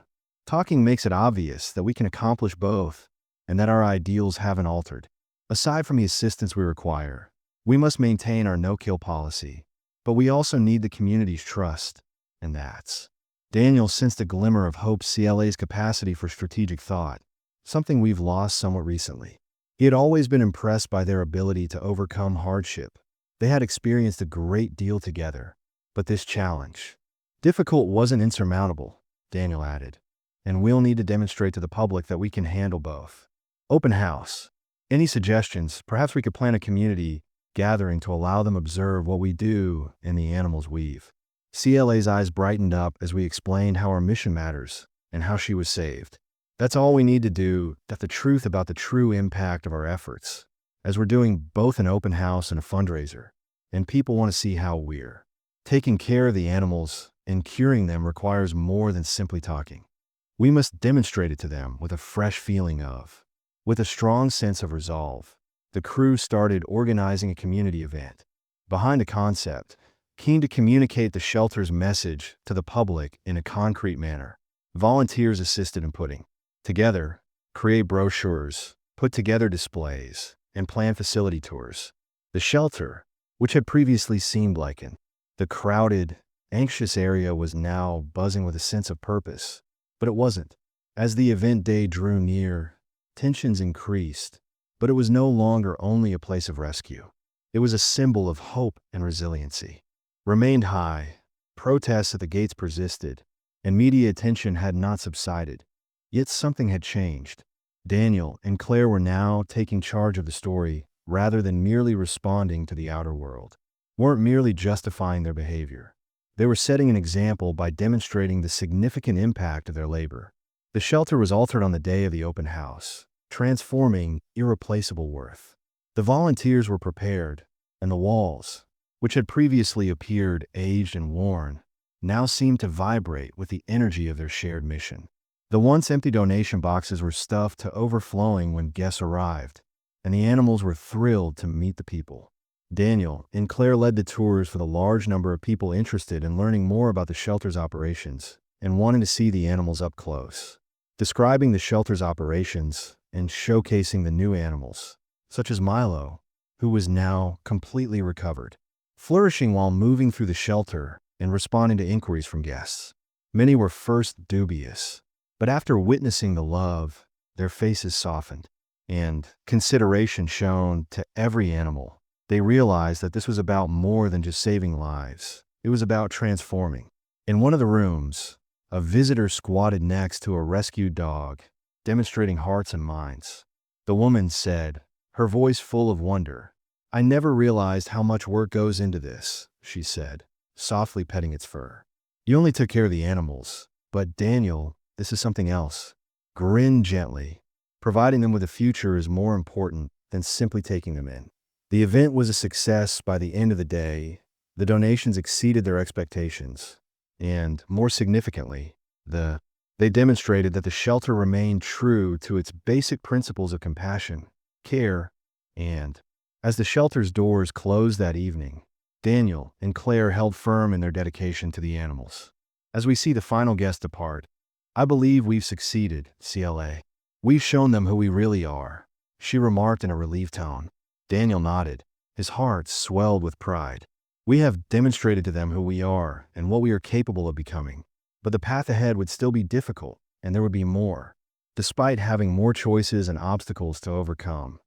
Talking makes it obvious that we can accomplish both, and that our ideals haven't altered. Aside from the assistance we require, we must maintain our no-kill policy, but we also need the community's trust, and that's. Daniel sensed a glimmer of hope. CLA's capacity for strategic thought, something we've lost somewhat recently. He had always been impressed by their ability to overcome hardship. They had experienced a great deal together, but this challenge, difficult, wasn't insurmountable, Daniel added, and we'll need to demonstrate to the public that we can handle both. Open house. Any suggestions? Perhaps we could plan a community gathering to allow them observe what we do and the animals weave. CLA's eyes brightened up as we explained how our mission matters and how she was saved. That's all we need to do, that the truth about the true impact of our efforts, as we're doing both an open house and a fundraiser, and people want to see how we're taking care of the animals and curing them requires more than simply talking. We must demonstrate it to them with a fresh feeling of. With a strong sense of resolve, the crew started organizing a community event. Behind a concept, keen to communicate the shelter's message to the public in a concrete manner, volunteers assisted in putting together, create brochures, put together displays, and plan facility tours. The shelter, which had previously seemed like the crowded, anxious area, was now buzzing with a sense of purpose. But it wasn't. As the event day drew near, tensions increased, but it was no longer only a place of rescue. It was a symbol of hope and resiliency. Remained high, protests at the gates persisted, and media attention had not subsided. Yet something had changed. Daniel and Claire were now taking charge of the story rather than merely responding to the outer world. Weren't merely justifying their behavior. They were setting an example by demonstrating the significant impact of their labor. The shelter was altered on the day of the open house, transforming irreplaceable worth. The volunteers were prepared, and the walls, which had previously appeared aged and worn, now seemed to vibrate with the energy of their shared mission. The once empty donation boxes were stuffed to overflowing when guests arrived, and the animals were thrilled to meet the people. Daniel and Claire led the tours for the large number of people interested in learning more about the shelter's operations and wanting to see the animals up close. Describing the shelter's operations and showcasing the new animals, such as Milo, who was now completely recovered, flourishing while moving through the shelter and responding to inquiries from guests. Many were first dubious, but after witnessing the love, their faces softened, and consideration shown to every animal. They realized that this was about more than just saving lives. It was about transforming. In one of the rooms, a visitor squatted next to a rescued dog, demonstrating hearts and minds. The woman said, her voice full of wonder, "I never realized how much work goes into this," she said, softly petting its fur. "You only took care of the animals, but Daniel, this is something else." Grin gently. Providing them with a future is more important than simply taking them in. The event was a success by the end of the day. The donations exceeded their expectations. And, more significantly, they demonstrated that the shelter remained true to its basic principles of compassion, care, and, as the shelter's doors closed that evening, Daniel and Claire held firm in their dedication to the animals. As we see the final guest depart, "I believe we've succeeded, CLA. We've shown them who we really are," she remarked in a relieved tone. Daniel nodded. His heart swelled with pride. "We have demonstrated to them who we are and what we are capable of becoming. But the path ahead would still be difficult, and there would be more. Despite having more choices and obstacles to overcome,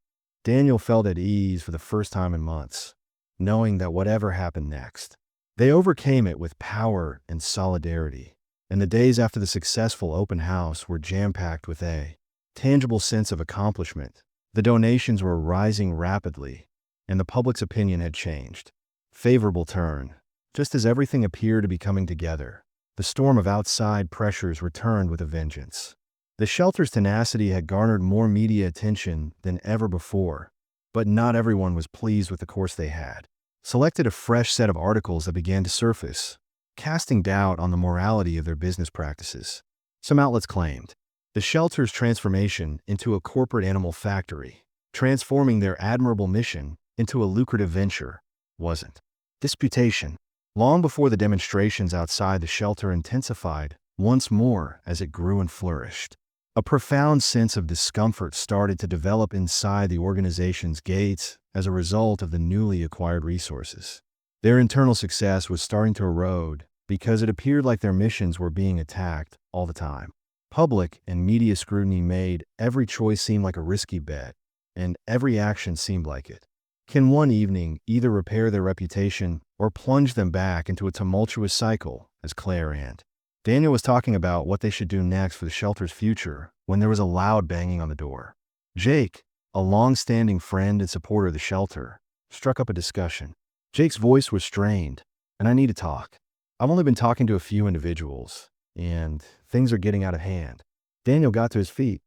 Daniel felt at ease for the first time in months, knowing that whatever happened next, they overcame it with power and solidarity. And the days after the successful open house were jam-packed with a tangible sense of accomplishment. The donations were rising rapidly, and the public's opinion had changed. Favorable turn. Just as everything appeared to be coming together, the storm of outside pressures returned with a vengeance. The shelter's tenacity had garnered more media attention than ever before, but not everyone was pleased with the course they had selected. A fresh set of articles that began to surface, casting doubt on the morality of their business practices. Some outlets claimed the shelter's transformation into a corporate animal factory, transforming their admirable mission into a lucrative venture, wasn't. Disputation, long before the demonstrations outside the shelter intensified once more as it grew and flourished. A profound sense of discomfort started to develop inside the organization's gates as a result of the newly acquired resources. Their internal success was starting to erode because it appeared like their missions were being attacked all the time. Public and media scrutiny made every choice seem like a risky bet, and every action seemed like it can one evening either repair their reputation or plunge them back into a tumultuous cycle, as Claire and Daniel was talking about what they should do next for the shelter's future when there was a loud banging on the door. Jake, a long-standing friend and supporter of the shelter, struck up a discussion. Jake's voice was strained, and I need to talk. I've only been talking to a few individuals, and things are getting out of hand. Daniel got to his feet,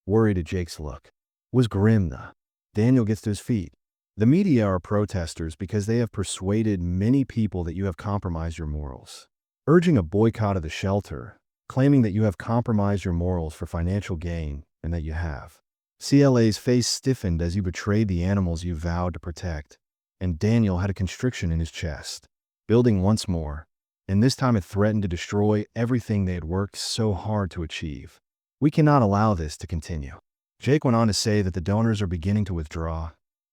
worried at Jake's look. It was grim. Daniel gets to his feet. The media are protesters because they have persuaded many people that you have compromised your morals, urging a boycott of the shelter, claiming that you have compromised your morals for financial gain and that you have. CLA's face stiffened as he betrayed the animals you vowed to protect, and Daniel had a constriction in his chest, building once more, and this time it threatened to destroy everything they had worked so hard to achieve. We cannot allow this to continue. Jake went on to say that the donors are beginning to withdraw,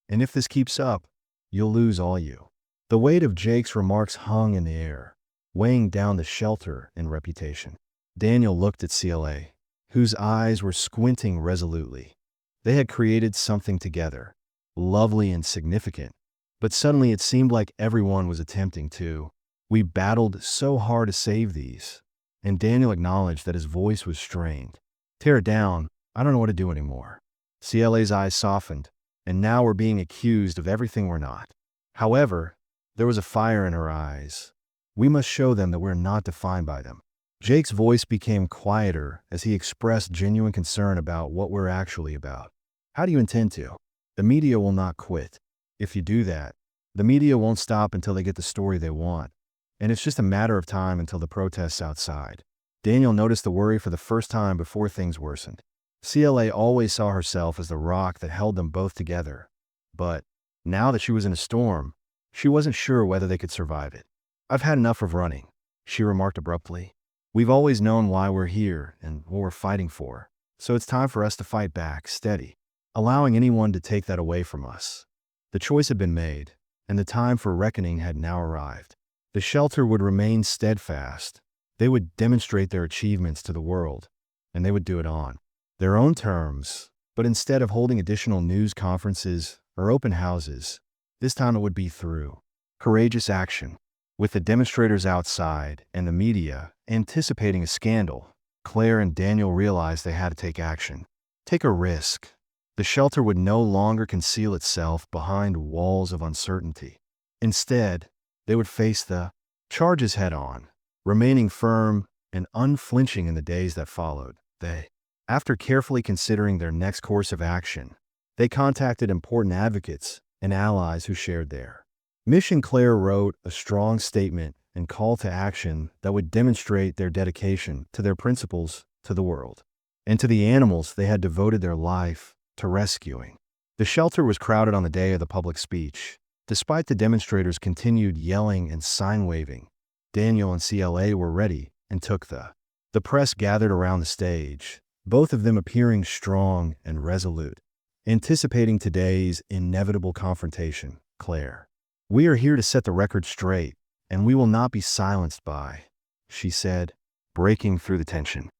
and if this keeps up, you'll lose all you. The weight of Jake's remarks hung in the air, weighing down the shelter and reputation. Daniel looked at CLA, whose eyes were squinting resolutely. They had created something together, lovely and significant, but suddenly it seemed like everyone was attempting to. We battled so hard to save these, and Daniel acknowledged that his voice was strained. Tear it down, I don't know what to do anymore. CLA's eyes softened, and now we're being accused of everything we're not. However, there was a fire in her eyes. We must show them that we're not defined by them. Jake's voice became quieter as he expressed genuine concern about what we're actually about. How do you intend to? The media will not quit. If you do that, the media won't stop until they get the story they want, and it's just a matter of time until the protests outside. Daniel noticed the worry for the first time before things worsened. CLA always saw herself as the rock that held them both together, but now that she was in a storm, she wasn't sure whether they could survive it. I've had enough of running, she remarked abruptly. We've always known why we're here and what we're fighting for, so it's time for us to fight back, steady, allowing anyone to take that away from us. The choice had been made, and the time for reckoning had now arrived. The shelter would remain steadfast. They would demonstrate their achievements to the world, and they would do it on their own terms. But instead of holding additional news conferences or open houses, this time it would be through courageous action. With the demonstrators outside and the media anticipating a scandal, Claire and Daniel realized they had to take action. Take a risk. The shelter would no longer conceal itself behind walls of uncertainty. Instead, they would face the charges head-on, remaining firm and unflinching in the days that followed. After carefully considering their next course of action, they contacted important advocates and allies who shared their mission. Claire wrote a strong statement and call to action that would demonstrate their dedication to their principles, to the world, and to the animals they had devoted their life to rescuing. The shelter was crowded on the day of the public speech. Despite the demonstrators' continued yelling and sign-waving, Daniel and CLA were ready and took the press gathered around the stage, both of them appearing strong and resolute, anticipating today's inevitable confrontation. Claire, we are here to set the record straight, and we will not be silenced by, she said, breaking through the tension.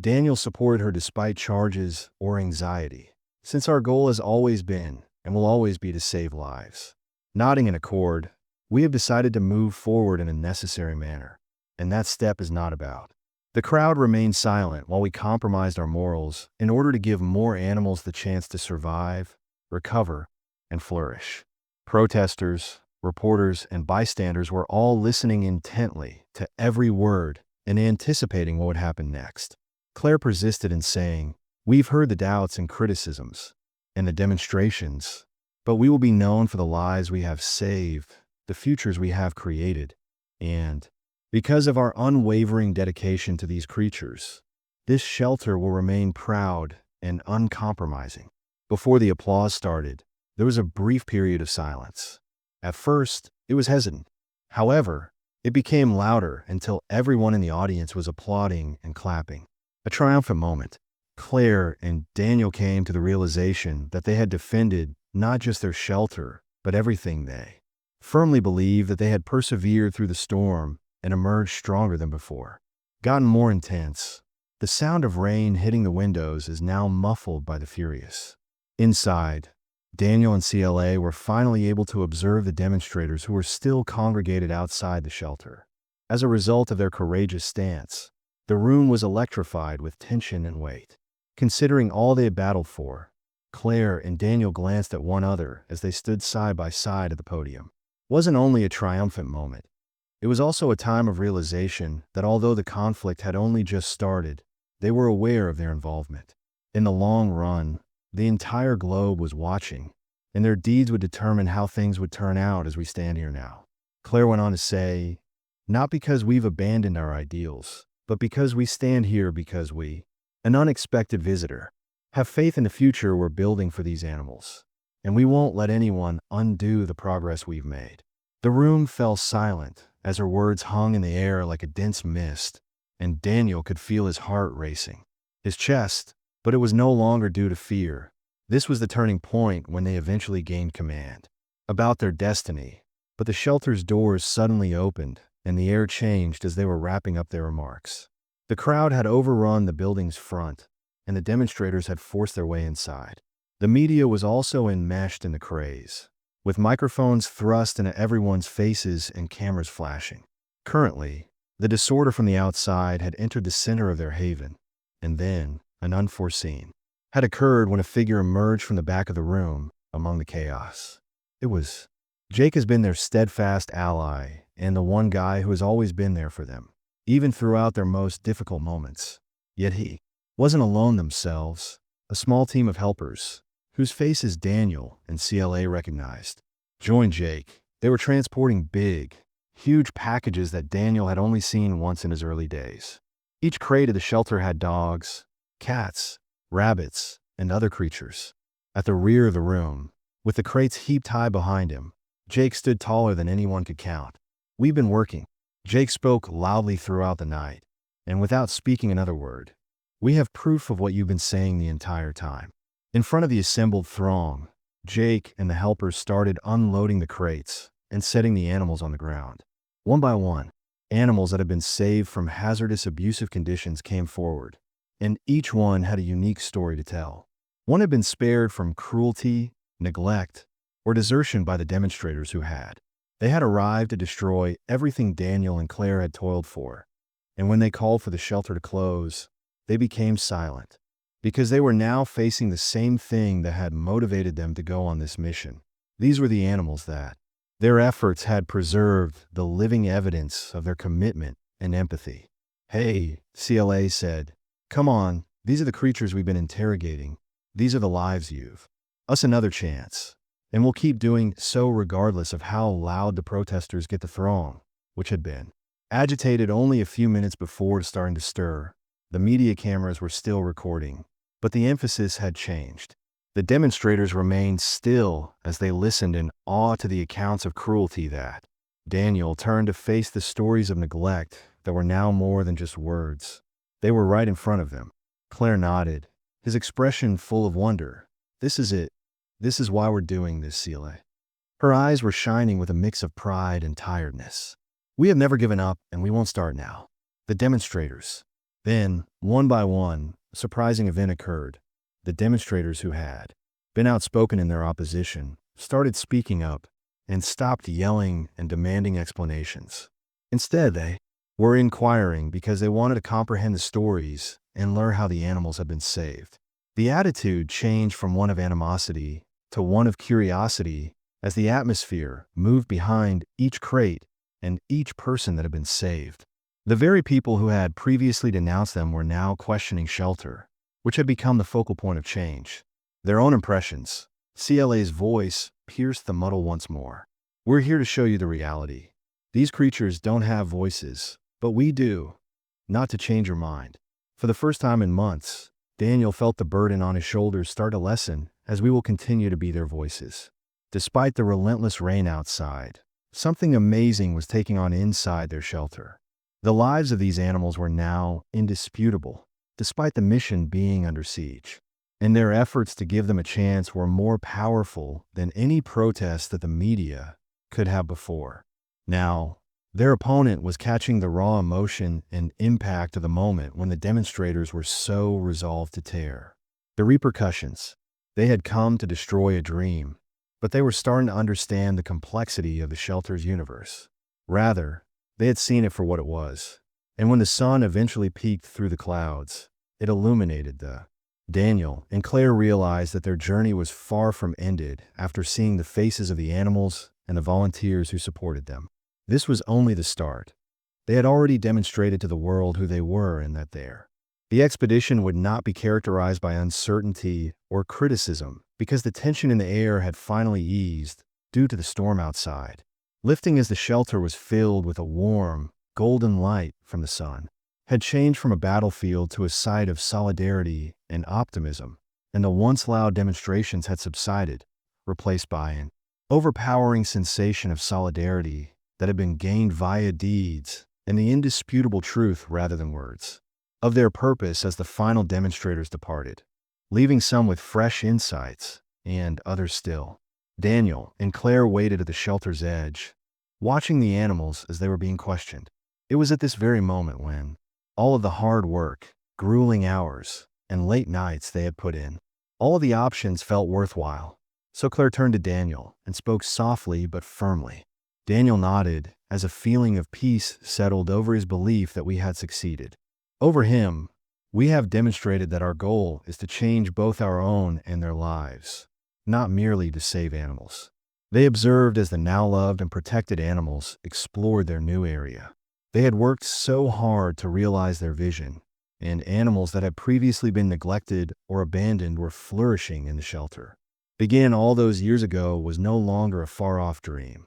Daniel supported her despite charges or anxiety, since our goal has always been and will always be to save lives. Nodding in accord, we have decided to move forward in a necessary manner, and that step is not about. The crowd remained silent while we compromised our morals in order to give more animals the chance to survive, recover, and flourish. Protesters, reporters, and bystanders were all listening intently to every word and anticipating what would happen next. Claire persisted in saying, "We've heard the doubts and criticisms and the demonstrations, but we will be known for the lives we have saved, the futures we have created, and because of our unwavering dedication to these creatures, this shelter will remain proud and uncompromising." Before the applause started, there was a brief period of silence. At first, it was hesitant. However, it became louder until everyone in the audience was applauding and clapping. A triumphant moment. Claire and Daniel came to the realization that they had defended not just their shelter, but everything. They firmly believed that they had persevered through the storm and emerged stronger than before. Gotten more intense. The sound of rain hitting the windows is now muffled by the furious. Inside, Daniel and CLA were finally able to observe the demonstrators who were still congregated outside the shelter. As a result of their courageous stance, the room was electrified with tension and weight. Considering all they had battled for, Claire and Daniel glanced at one another as they stood side by side at the podium. It wasn't only a triumphant moment. It was also a time of realization that although the conflict had only just started, they were aware of their involvement. In the long run, the entire globe was watching, and their deeds would determine how things would turn out as we stand here now. Claire went on to say, "Not because we've abandoned our ideals, but because we stand here because we, an unexpected visitor, have faith in the future we're building for these animals, and we won't let anyone undo the progress we've made." The room fell silent as her words hung in the air like a dense mist, and Daniel could feel his heart racing. His chest, but it was no longer due to fear. This was the turning point when they eventually gained command. About their destiny, but the shelter's doors suddenly opened, and the air changed as they were wrapping up their remarks. The crowd had overrun the building's front, and the demonstrators had forced their way inside. The media was also enmeshed in the craze, with microphones thrust into everyone's faces and cameras flashing. Currently, the disorder from the outside had entered the center of their haven, and then an unforeseen had occurred when a figure emerged from the back of the room among the chaos. It was Jake. Has been their steadfast ally and the one guy who has always been there for them, even throughout their most difficult moments. Yet he wasn't alone themselves. A small team of helpers, whose faces Daniel and CLA recognized, joined Jake. They were transporting big, huge packages that Daniel had only seen once in his early days. Each crate of the shelter had dogs, cats, rabbits, and other creatures. At the rear of the room, with the crates heaped high behind him, Jake stood taller than anyone could count. "We've been working." Jake spoke loudly throughout the night, and without speaking another word. "We have proof of what you've been saying the entire time." In front of the assembled throng, Jake and the helpers started unloading the crates and setting the animals on the ground. One by one, animals that had been saved from hazardous abusive conditions came forward, and each one had a unique story to tell. One had been spared from cruelty, neglect, or desertion by the demonstrators who had. They had arrived to destroy everything Daniel and Claire had toiled for, and when they called for the shelter to close, they became silent, because they were now facing the same thing that had motivated them to go on this mission. These were the animals that their efforts had preserved the living evidence of their commitment and empathy. "Hey," CLA said, "come on, these are the creatures we've been interrogating. These are the lives you've us another chance. And we'll keep doing so regardless of how loud the protesters get the throng," which had been agitated only a few minutes before starting to stir. The media cameras were still recording, but the emphasis had changed. The demonstrators remained still as they listened in awe to the accounts of cruelty that Daniel turned to face the stories of neglect that were now more than just words. They were right in front of them. Claire nodded, his expression full of wonder. "This is it. This is why we're doing this, CLA." Her eyes were shining with a mix of pride and tiredness. "We have never given up, and we won't start now." The demonstrators, Then, one by one, a surprising event occurred. The demonstrators who had been outspoken in their opposition started speaking up and stopped yelling and demanding explanations. Instead, they were inquiring because they wanted to comprehend the stories and learn how the animals had been saved. The attitude changed from one of animosity to one of curiosity as the atmosphere moved behind each crate and each person that had been saved. The very people who had previously denounced them were now questioning shelter, which had become the focal point of change. Their own impressions. CLA's voice pierced the muddle once more. We're here to show you the reality. These creatures don't have voices, but we do. Not to change your mind. For the first time in months, Daniel felt the burden on his shoulders start to lessen as we will continue to be their voices. Despite the relentless rain outside, something amazing was taking on inside their shelter. The lives of these animals were now indisputable, despite the mission being under siege. And their efforts to give them a chance were more powerful than any protest that the media could have before. Now, their opponent was catching the raw emotion and impact of the moment when the demonstrators were so resolved to tear. The repercussions. They had come to destroy a dream, but they were starting to understand the complexity of the shelter's universe. Rather, they had seen it for what it was. And when the sun eventually peeked through the clouds, it illuminated the Daniel and Claire realized that their journey was far from ended after seeing the faces of the animals and the volunteers who supported them. This was only the start. They had already demonstrated to the world who they were and that the expedition would not be characterized by uncertainty or criticism because the tension in the air had finally eased due to the storm outside, lifting as the shelter was filled with a warm, golden light from the sun. Had changed from a battlefield to a site of solidarity and optimism, and the once loud demonstrations had subsided, replaced by an overpowering sensation of solidarity that had been gained via deeds and the indisputable truth rather than words of their purpose as the final demonstrators departed, leaving some with fresh insights and others still. Daniel and Claire waited at the shelter's edge, watching the animals as they were being questioned. It was at this very moment when all of the hard work, grueling hours, and late nights they had put in, all of the options felt worthwhile. So Claire turned to Daniel and spoke softly but firmly. Daniel nodded as a feeling of peace settled over his belief that we had succeeded. Over him, we have demonstrated that our goal is to change both our own and their lives, not merely to save animals. They observed as the now loved and protected animals explored their new area. They had worked so hard to realize their vision, and animals that had previously been neglected or abandoned were flourishing in the shelter. Began all those years ago was no longer a far-off dream.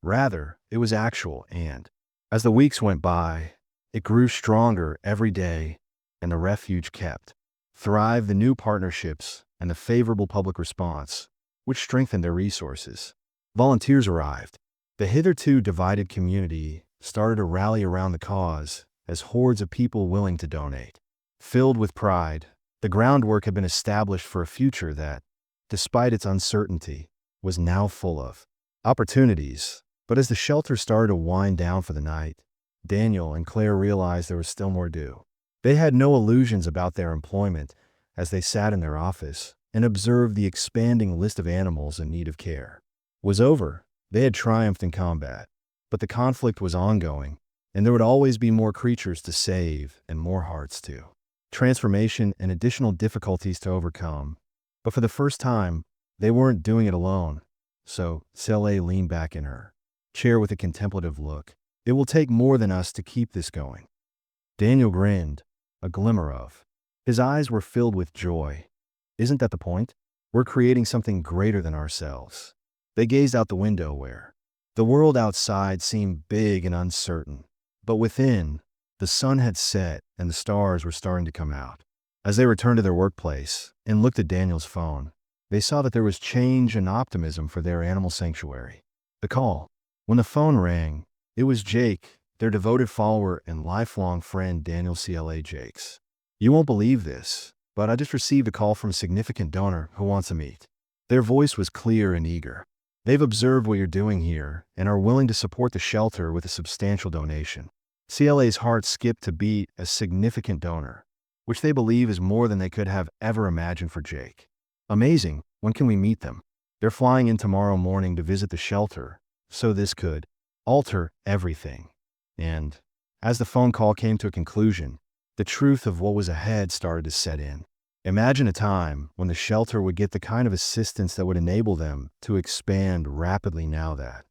Rather, it was actual, and as the weeks went by, it grew stronger every day, and the refuge kept. Thrived the new partnerships and the favorable public response, which strengthened their resources. Volunteers arrived. The hitherto divided community started to rally around the cause as hordes of people willing to donate. Filled with pride, the groundwork had been established for a future that, despite its uncertainty, was now full of opportunities. But as the shelter started to wind down for the night, Daniel and Claire realized there was still more due. They had no illusions about their employment as they sat in their office and observed the expanding list of animals in need of care. Was over. They had triumphed in combat. But the conflict was ongoing, and there would always be more creatures to save and more hearts to transformation and additional difficulties to overcome. But for the first time, they weren't doing it alone. So Celie leaned back in her chair with a contemplative look. It will take more than us to keep this going. Daniel grinned, a glimmer of. His eyes were filled with joy. Isn't that the point? We're creating something greater than ourselves. They gazed out the window where the world outside seemed big and uncertain, but within, the sun had set and the stars were starting to come out. As they returned to their workplace and looked at Daniel's phone, they saw that there was change and optimism for their animal sanctuary. The call. When the phone rang, it was Jake, their devoted follower and lifelong friend Daniel CLA Jakes. You won't believe this, but I just received a call from a significant donor who wants to meet. Their voice was clear and eager. They've observed what you're doing here and are willing to support the shelter with a substantial donation. CLA's heart skipped to beat a significant donor, which they believe is more than they could have ever imagined for Jake. Amazing, when can we meet them? They're flying in tomorrow morning to visit the shelter, so this could alter everything. And as the phone call came to a conclusion, the truth of what was ahead started to set in. Imagine a time when the shelter would get the kind of assistance that would enable them to expand rapidly now that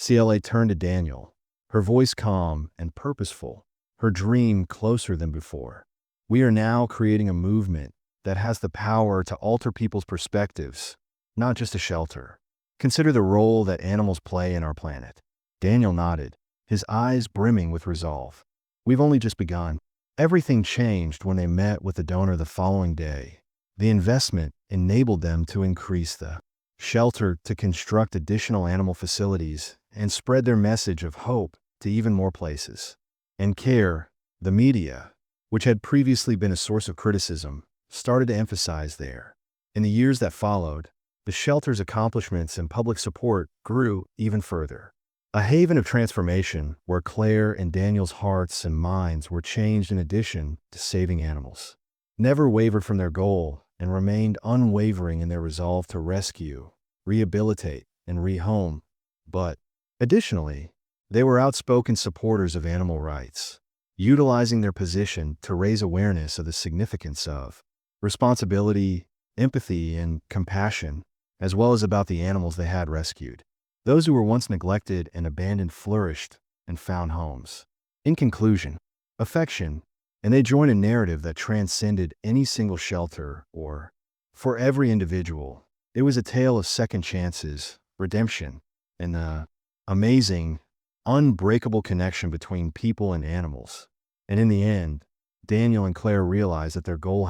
CLA turned to Daniel, her voice calm and purposeful, her dream closer than before. We are now creating a movement that has the power to alter people's perspectives, not just a shelter. Consider the role that animals play in our planet. Daniel nodded, his eyes brimming with resolve. We've only just begun. Everything changed when they met with the donor the following day. The investment enabled them to increase the shelter, to construct additional animal facilities, and spread their message of hope to even more places. And CARE, the media, which had previously been a source of criticism, started to emphasize there. In the years that followed, the shelter's accomplishments and public support grew even further. A haven of transformation where Claire and Daniel's hearts and minds were changed in addition to saving animals. Never wavered from their goal and remained unwavering in their resolve to rescue, rehabilitate, and rehome. But, additionally, they were outspoken supporters of animal rights, utilizing their position to raise awareness of the significance of responsibility, empathy, and compassion, as well as about the animals they had rescued. Those who were once neglected and abandoned flourished and found homes. In conclusion, affection, and they joined a narrative that transcended any single shelter or, for every individual, it was a tale of second chances, redemption, and the amazing, unbreakable connection between people and animals. And in the end, Daniel and Claire realized that their goal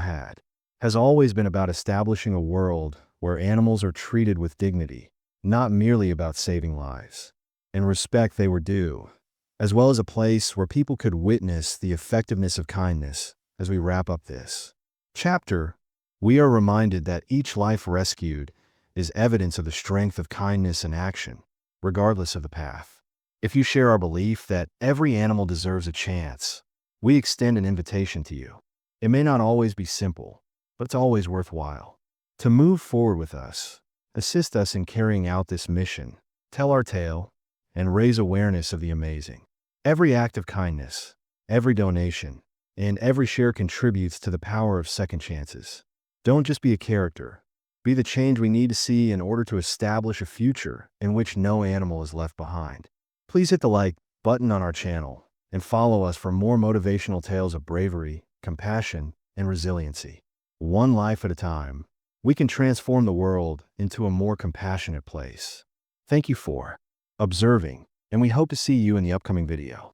has always been about establishing a world where animals are treated with dignity, not merely about saving lives, and respect they were due, as well as a place where people could witness the effectiveness of kindness. As we wrap up this chapter, we are reminded that each life rescued is evidence of the strength of kindness and action, regardless of the path. If you share our belief that every animal deserves a chance, we extend an invitation to you. It may not always be simple, but it's always worthwhile. To move forward with us, assist us in carrying out this mission, tell our tale, and raise awareness of the amazing. Every act of kindness, every donation, and every share contributes to the power of second chances. Don't just be a character. Be the change we need to see in order to establish a future in which no animal is left behind. Please hit the like button on our channel and follow us for more motivational tales of bravery, compassion, and resiliency. One life at a time, we can transform the world into a more compassionate place. Thank you for observing, and we hope to see you in the upcoming video.